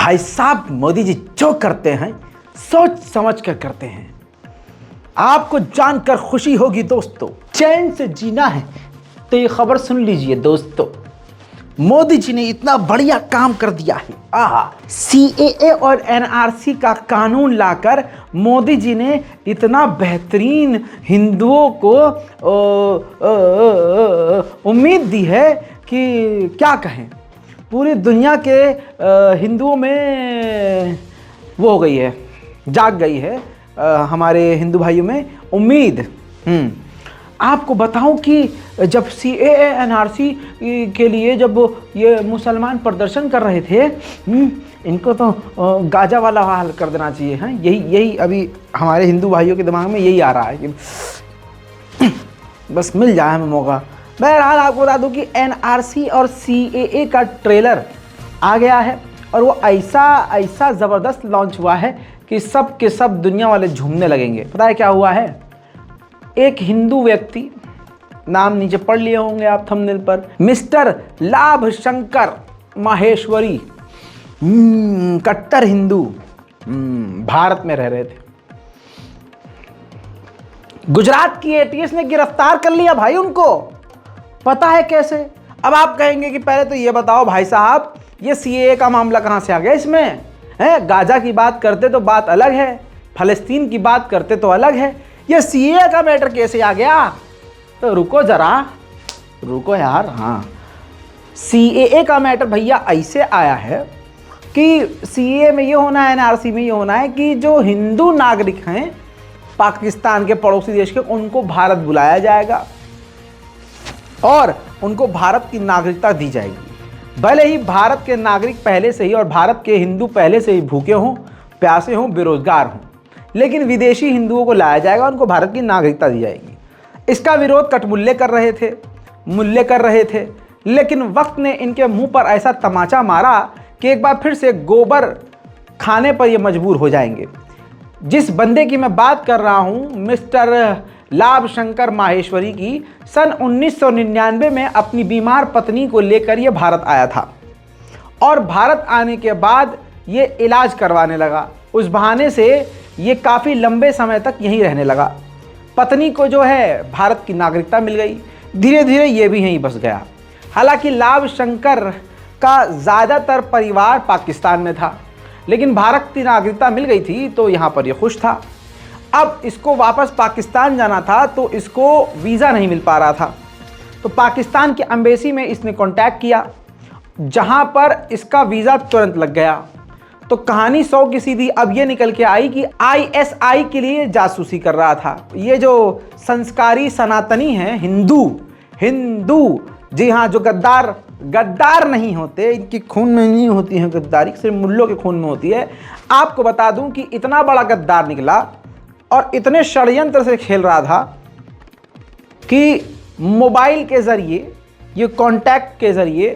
भाई साहब मोदी जी जो करते हैं सोच समझ कर करते हैं। आपको जानकर खुशी होगी दोस्तों, चैन से जीना है तो ये खबर सुन लीजिए दोस्तों। मोदी जी ने इतना बढ़िया काम कर दिया है। सीएए और एनआरसी का कानून लाकर मोदी जी ने इतना बेहतरीन हिंदुओं को उम्मीद दी है कि क्या कहें। पूरी दुनिया के हिंदुओं में वो हो गई है, जाग गई है हमारे हिंदू भाइयों में उम्मीद। आपको बताऊं कि जब सीएए एनआरसी के लिए जब ये मुसलमान प्रदर्शन कर रहे थे, इनको तो गाजा वाला हाल कर देना चाहिए। हैं यही अभी हमारे हिंदू भाइयों के दिमाग में यही आ रहा है कि बस मिल जाए हमें मौका। बहरहाल आपको बता दूं कि एनआरसी और सीएए का ट्रेलर आ गया है और वो ऐसा ज़बरदस्त लॉन्च हुआ है कि सब के सब दुनिया वाले झूमने लगेंगे। पता है क्या हुआ है? एक हिंदू व्यक्ति, नाम नीचे पढ़ लिए होंगे आप थंबनेल पर, मिस्टर लाभ शंकर माहेश्वरी, कट्टर हिंदू, भारत में रह रहे थे। गुजरात की एटीएस ने गिरफ्तार कर लिया भाई उनको। पता है कैसे? अब आप कहेंगे कि पहले तो ये बताओ भाई साहब, ये सीएए का मामला कहां से आ गया इसमें? है गाजा की बात करते तो बात अलग है, फलस्तीन की बात करते तो अलग है, ये सीएए का मैटर कैसे आ गया? तो रुको जरा, रुको यार। हाँ, सीएए का मैटर भैया ऐसे आया है कि सीएए में ये होना है, एनआरसी में ये होना है कि जो हिंदू नागरिक हैं पाकिस्तान के पड़ोसी देश के, उनको भारत बुलाया जाएगा और उनको भारत की नागरिकता दी जाएगी। भले ही भारत के नागरिक पहले से ही और भारत के हिंदू पहले से ही भूखे हों, प्यासे हों, बेरोजगार हों, लेकिन विदेशी हिंदुओं को लाया जाएगा, उनको भारत की नागरिकता दी जाएगी। इसका विरोध कटमुल्ले कर रहे थे, लेकिन वक्त ने इनके मुंह पर ऐसा तमाचा मारा कि एक बार फिर से गोबर खाने पर ये मजबूर हो जाएंगे। जिस बंदे की मैं बात कर रहा हूं, मिस्टर लाभ शंकर माहेश्वरी की, सन 1999 में अपनी बीमार पत्नी को लेकर ये भारत आया था और भारत आने के बाद ये इलाज करवाने लगा। उस बहाने से ये काफ़ी लंबे समय तक यहीं रहने लगा। पत्नी को जो है भारत की नागरिकता मिल गई, धीरे धीरे ये भी यहीं बस गया। हालांकि लाभ शंकर का ज़्यादातर परिवार पाकिस्तान में था, लेकिन भारत की नागरिकता मिल गई थी तो यहाँ पर ये खुश था। अब इसको वापस पाकिस्तान जाना था तो इसको वीज़ा नहीं मिल पा रहा था, तो पाकिस्तान के एम्बेसी में इसने कांटेक्ट किया, जहाँ पर इसका वीज़ा तुरंत लग गया। तो कहानी 100 की सीधी अब ये निकल के आई कि आईएसआई के लिए जासूसी कर रहा था। ये जो संस्कारी सनातनी हैं, हिंदू, जी हाँ, जो गद्दार नहीं होते, इनके खून में नहीं होती है गद्दारी, सिर्फ मुल्लों के खून में होती है। आपको बता दूं कि इतना बड़ा गद्दार निकला और इतने षड्यंत्र से खेल रहा था कि मोबाइल के ज़रिए, ये कॉन्टैक्ट के ज़रिए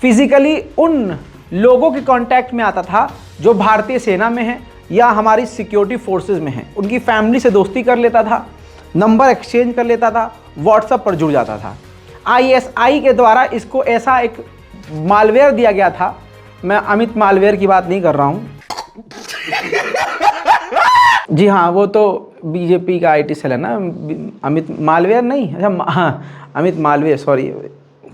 फिजिकली उन लोगों के कांटेक्ट में आता था जो भारतीय सेना में हैं या हमारी सिक्योरिटी फोर्सेस में हैं। उनकी फैमिली से दोस्ती कर लेता था, नंबर एक्सचेंज कर लेता था, व्हाट्सएप पर जुड़ जाता था। आईएसआई के द्वारा इसको ऐसा एक मालवेयर दिया गया था, मैं अमित मालवेयर की बात नहीं कर रहा हूँ, जी हाँ, वो तो बीजेपी का आईटी सेल है ना, अमित मालवेयर नहीं, अच्छा हाँ, अमित मालवेयर, सॉरी,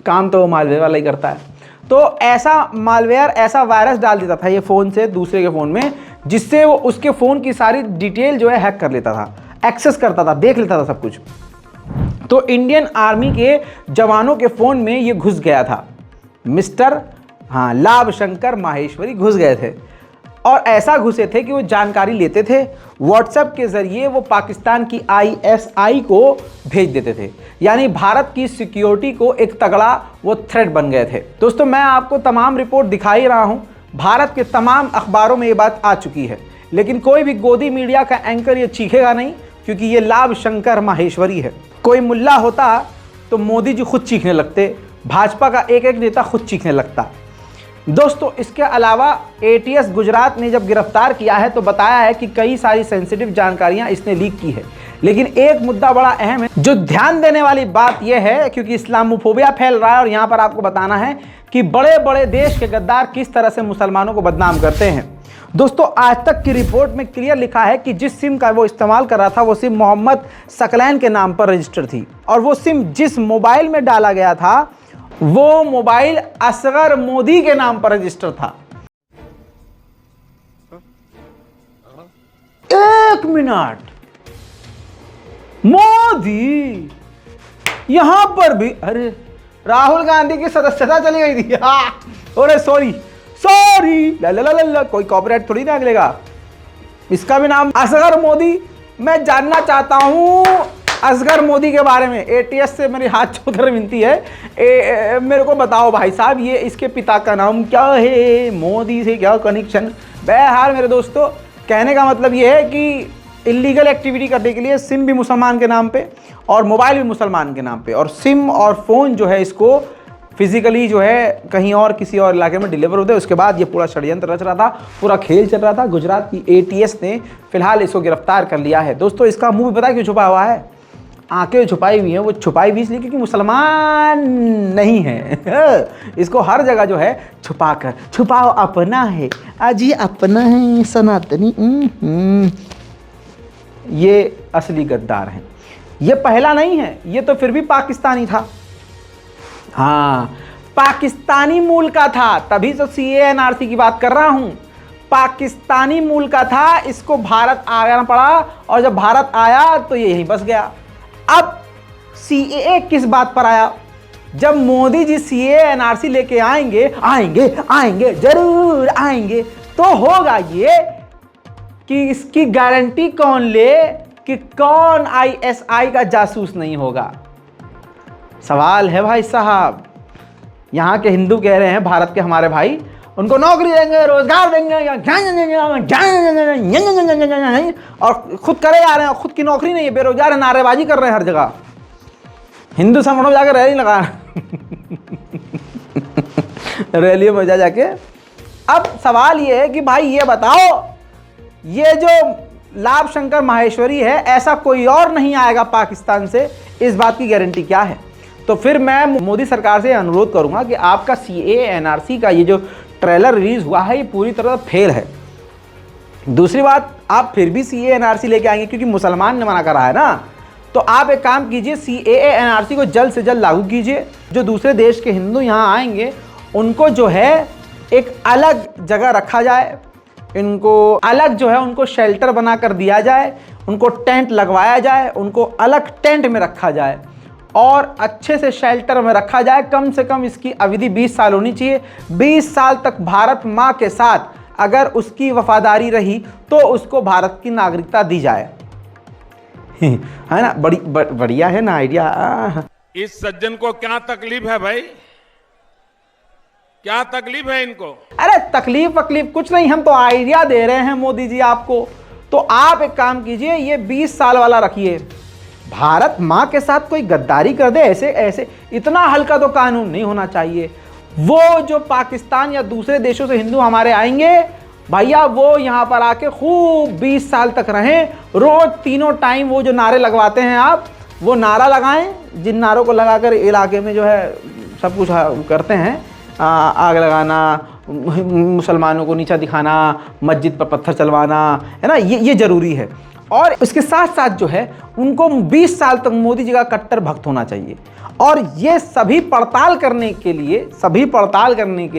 काम तो मालवेयर वाला ही करता है। तो ऐसा मालवेयर, ऐसा वायरस डाल देता था ये फ़ोन से दूसरे के फ़ोन में, जिससे वो उसके फ़ोन की सारी डिटेल जो है हैक कर लेता था, एक्सेस करता था, देख लेता था सब कुछ। तो इंडियन आर्मी के जवानों के फ़ोन में ये घुस गया था, मिस्टर लाभ शंकर माहेश्वरी घुस गए थे और ऐसा घुसे थे कि वो जानकारी लेते थे, व्हाट्सएप के ज़रिए वो पाकिस्तान की आईएसआई को भेज देते थे, यानी भारत की सिक्योरिटी को एक तगड़ा वो थ्रेट बन गए थे। दोस्तों, मैं आपको तमाम रिपोर्ट दिखा ही रहा हूँ, भारत के तमाम अखबारों में ये बात आ चुकी है, लेकिन कोई भी गोदी मीडिया का एंकर ये चीखेगा नहीं, क्योंकि ये लाभ शंकर माहेश्वरी है। कोई मुल्ला होता तो मोदी जी खुद चीखने लगते, भाजपा का एक एक नेता खुद चीखने लगता। दोस्तों, इसके अलावा एटीएस गुजरात ने जब गिरफ्तार किया है तो बताया है कि कई सारी सेंसिटिव जानकारियां इसने लीक की है, लेकिन एक मुद्दा बड़ा अहम है। जो ध्यान देने वाली बात यह है, क्योंकि इस्लामोफोबिया फैल रहा है और यहाँ पर आपको बताना है कि बड़े बड़े देश के गद्दार किस तरह से मुसलमानों को बदनाम करते हैं। दोस्तों, आज तक की रिपोर्ट में क्लियर लिखा है कि जिस सिम का वो इस्तेमाल कर रहा था वो सिम मोहम्मद सकलैन के नाम पर रजिस्टर थी, और वो सिम जिस मोबाइल में डाला गया था वो मोबाइल असगर मोदी के नाम पर रजिस्टर था। एक मिनट, मोदी यहां पर भी, अरे राहुल गांधी की सदस्यता चली गई थी। अरे सॉरी ला, कोई कॉपीराइट थोड़ी ना लगेगा। इसका भी नाम असगर मोदी। मैं जानना चाहता हूं असगर मोदी के बारे में। एटीएस से मेरी हाथ जोड़कर विनती है, मेरे को बताओ भाई साहब, ये इसके पिता का नाम क्या है, मोदी से क्या कनेक्शन। बहरहाल मेरे दोस्तों, कहने का मतलब ये है कि इलीगल एक्टिविटी करने के लिए सिम भी मुसलमान के नाम पे और मोबाइल भी मुसलमान के नाम पे, और सिम और फ़ोन जो है इसको फिजिकली जो है कहीं और किसी और इलाके में डिलीवर होते हैं। उसके बाद ये पूरा षड्यंत्र रच रहा था, पूरा खेल चल रहा था। गुजरात की एटीएस ने फिलहाल इसको गिरफ्तार कर लिया है। दोस्तों, इसका मुंह भी पता है क्यों छुपा हुआ है? आंखें छुपाई हुई हैं। वो छुपाई हुई इसलिए क्योंकि मुसलमान नहीं है। इसको हर जगह जो है छुपाओ, अपना है, अजी अपना है, सनातनी। ये असली गद्दार हैं। ये पहला नहीं है, ये तो फिर भी पाकिस्तानी था। हाँ, पाकिस्तानी मूल का था, तभी तो CAA-NRC की बात कर रहा हूं। पाकिस्तानी मूल का था, इसको भारत आना पड़ा, और जब भारत आया तो ये यहीं बस गया। अब CAA किस बात पर आया? जब मोदी जी CAA-NRC लेके आएंगे, जरूर आएंगे, तो होगा ये कि इसकी गारंटी कौन ले कि कौन ISI का जासूस नहीं होगा। सवाल है भाई साहब। यहाँ के हिंदू कह रहे हैं, भारत के हमारे भाई, उनको नौकरी देंगे, रोजगार देंगे, और खुद करे जा रहे हैं। खुद की नौकरी नहीं है, बेरोजगार है, नारेबाजी कर रहे हैं हर जगह। हिंदू संगठनों में जाकर रैली लगा रैलियों में जाके। अब सवाल ये है कि भाई ये बताओ, ये जो लाभ शंकर माहेश्वरी है, ऐसा कोई और नहीं आएगा पाकिस्तान से, इस बात की गारंटी क्या है? तो फिर मैं मोदी सरकार से अनुरोध करूंगा कि आपका CAA-NRC का ये जो ट्रेलर रिलीज हुआ है, ये पूरी तरह फेल है। दूसरी बात, आप फिर भी CAA-NRC लेके आएंगे क्योंकि मुसलमान ने मना करा है ना, तो आप एक काम कीजिए, CAA-NRC को जल्द से जल्द लागू कीजिए। जो दूसरे देश के हिंदू यहाँ आएंगे उनको जो है एक अलग जगह रखा जाए, इनको अलग जो है उनको शेल्टर बना कर दिया जाए, उनको टेंट लगवाया जाए, उनको अलग टेंट में रखा जाए और अच्छे से शेल्टर में रखा जाए। कम से कम इसकी अवधि 20 साल होनी चाहिए। 20 साल तक भारत माँ के साथ अगर उसकी वफादारी रही तो उसको भारत की नागरिकता दी जाए। है ना? बढ़िया है ना आइडिया। इस सज्जन को क्या तकलीफ है भाई? क्या तकलीफ है इनको? अरे तकलीफ वकलीफ कुछ नहीं, हम तो आइडिया दे रहे हैं मोदी जी आपको। तो आप एक काम कीजिए, ये 20 साल वाला रखिए। भारत माँ के साथ कोई गद्दारी कर दे ऐसे इतना हल्का तो कानून नहीं होना चाहिए। वो जो पाकिस्तान या दूसरे देशों से हिंदू हमारे आएंगे भैया, वो यहाँ पर आके खूब 20 साल तक रहें। रोज तीनों टाइम वो जो नारे लगवाते हैं आप, वो नारा लगाएं, जिन नारों को लगाकर इलाके में जो है सब कुछ करते हैं, आग लगाना, मुसलमानों को नीचा दिखाना, मस्जिद पर पत्थर चलवाना, है ना, ये ज़रूरी है। और इसके साथ साथ जो है उनको 20 साल तक मोदी जी का कट्टर भक्त होना चाहिए। और ये सभी पड़ताल करने के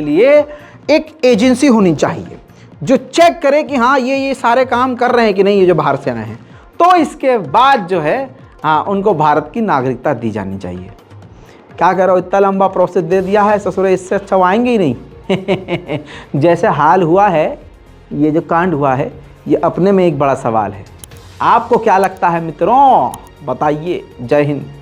लिए एक एजेंसी होनी चाहिए जो चेक करे कि हाँ ये सारे काम कर रहे हैं कि नहीं, ये जो बाहर से आए हैं। तो इसके बाद जो है हाँ उनको भारत की नागरिकता दी जानी चाहिए। क्या कह रहे हो, इतना लंबा प्रोसेस दे दिया है ससुरे, इससे अच्छा आएंगे ही नहीं। जैसे हाल हुआ है, ये जो कांड हुआ है, ये अपने में एक बड़ा सवाल है। आपको क्या लगता है मित्रों, बताइए। जय हिंद।